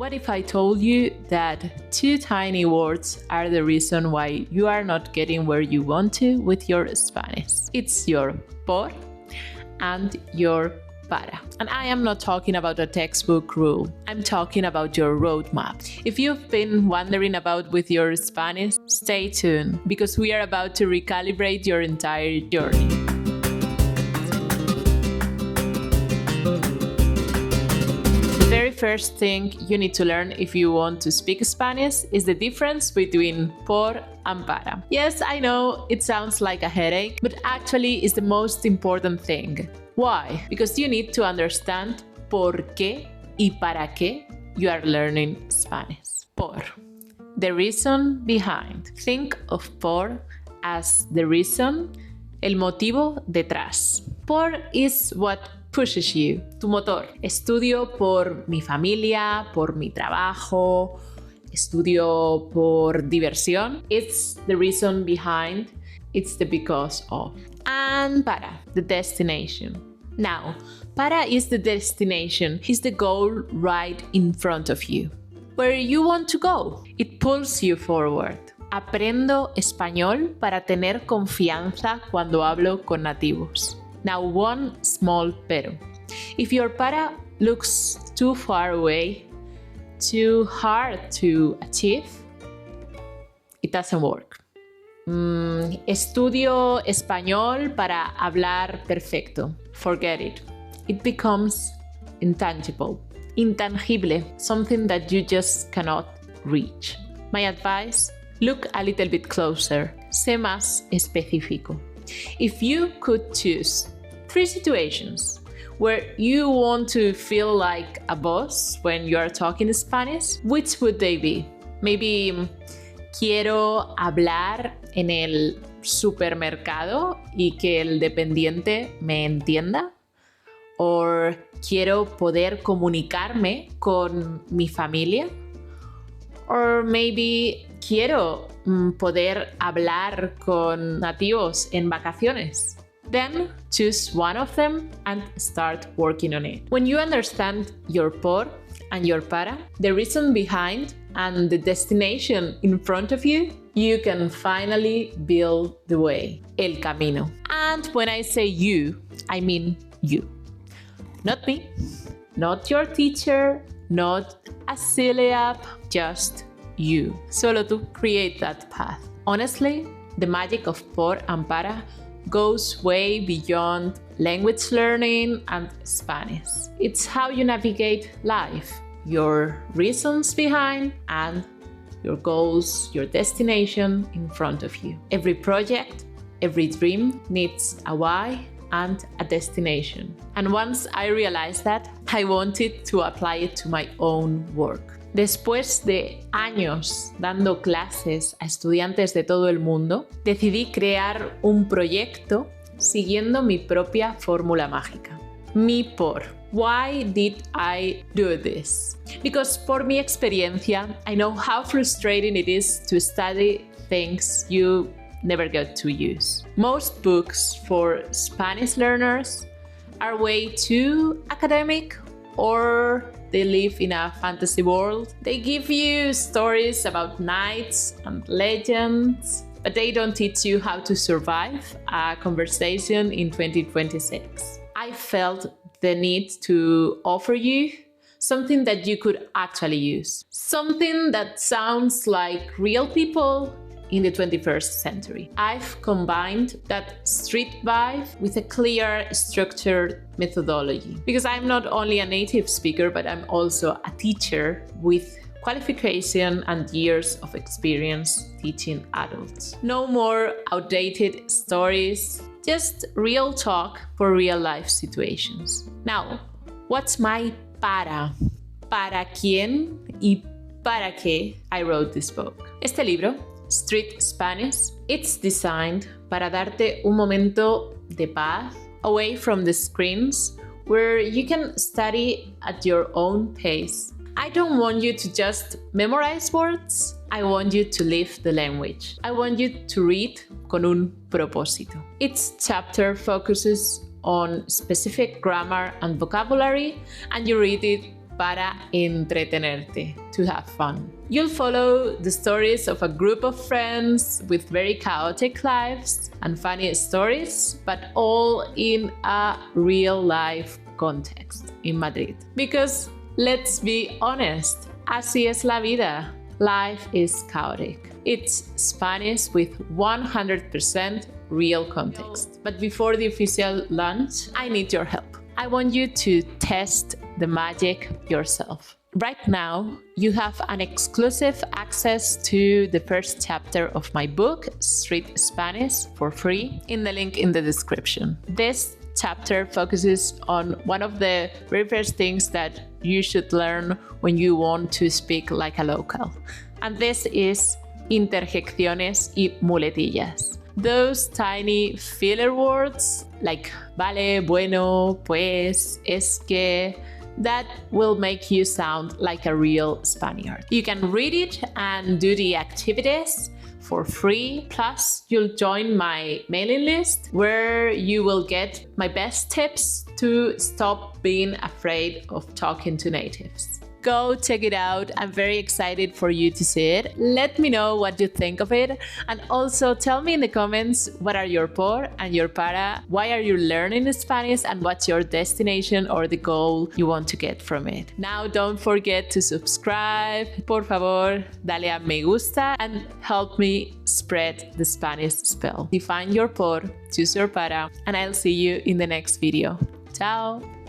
What if I told you that 2 tiny words are the reason why you are not getting where you want to with your Spanish? It's your por and your para. And I am not talking about a textbook rule. I'm talking about your roadmap. If you've been wondering about with your Spanish, stay tuned because we are about to recalibrate your entire journey. The very first thing you need to learn if you want to speak Spanish is the difference between por and para. Yes, I know it sounds like a headache, but actually it's the most important thing. Why? Because you need to understand por qué y para qué you are learning Spanish. Por. The reason behind. Think of por as the reason, el motivo detrás. Por is what pushes you, tu motor. Estudio por mi familia, por mi trabajo, estudio por diversión. It's the reason behind, it's the because of. And para, the destination. Now, para is the destination, is the goal right in front of you. Where you want to go, it pulls you forward. Aprendo español para tener confianza cuando hablo con nativos. Now, one small pero. If your para looks too far away, too hard to achieve, it doesn't work. Estudio español para hablar perfecto. Forget it. It becomes intangible, intangible, something that you just cannot reach. My advice, look a little bit closer. Sé más específico. If you could choose 3 situations where you want to feel like a boss when you are talking Spanish, which would they be? Maybe quiero hablar en el supermercado y que el dependiente me entienda. O quiero poder comunicarme con mi familia. Or maybe quiero poder hablar con nativos en vacaciones. Then choose one of them and start working on it. When you understand your por and your para, the reason behind and the destination in front of you, you can finally build the way, el camino. And when I say you, I mean you. Not me, not your teacher, not a silly app, just you. Solo tú create that path. Honestly, the magic of por and para goes way beyond language learning and Spanish. It's how you navigate life, your reasons behind and your goals, your destination in front of you. Every project, every dream needs a why and a destination. And once I realized that, I wanted to apply it to my own work. Después de años dando clases a estudiantes de todo el mundo, decidí crear un proyecto siguiendo mi propia fórmula mágica. Mi por. Why did I do this? Because por mi experiencia, I know how frustrating it is to study things you never get to use. Most books for Spanish learners are way too academic or they live in a fantasy world. They give you stories about knights and legends, but they don't teach you how to survive a conversation in 2026. I felt the need to offer you something that you could actually use. Something that sounds like real people in the 21st century. I've combined that street vibe with a clear, structured methodology. Because I'm not only a native speaker, but I'm also a teacher with qualification and years of experience teaching adults. No more outdated stories, just real talk for real life situations. Now, what's my para? ¿Para quién y para qué I wrote this book? Este libro, Street Spanish, it's designed para darte un momento de paz away from the screens where you can study at your own pace. I don't want you to just memorize words. I want you to live the language. I want you to read con un propósito. Each chapter focuses on specific grammar and vocabulary, and you read it para entretenerte, to have fun. You'll follow the stories of a group of friends with very chaotic lives and funny stories, but all in a real-life context in Madrid. Because let's be honest, así es la vida. Life is chaotic. It's Spanish with 100% real context. But before the official launch, I need your help. I want you to test the magic yourself. Right now, you have an exclusive access to the first chapter of my book, Street Spanish, for free, in the link in the description. This chapter focuses on one of the very first things that you should learn when you want to speak like a local. And this is interjecciones y muletillas. Those tiny filler words like vale, bueno, pues, es que, that will make you sound like a real Spaniard. You can read it and do the activities for free. Plus, you'll join my mailing list where you will get my best tips to stop being afraid of talking to natives. Go check it out. I'm very excited for you to see it. Let me know what you think of it. And also tell me in the comments what are your por and your para, why are you learning Spanish, and what's your destination or the goal you want to get from it. Now don't forget to subscribe. Por favor, dale a me gusta and help me spread the Spanish spell. Define your por, choose your para, and I'll see you in the next video. Ciao!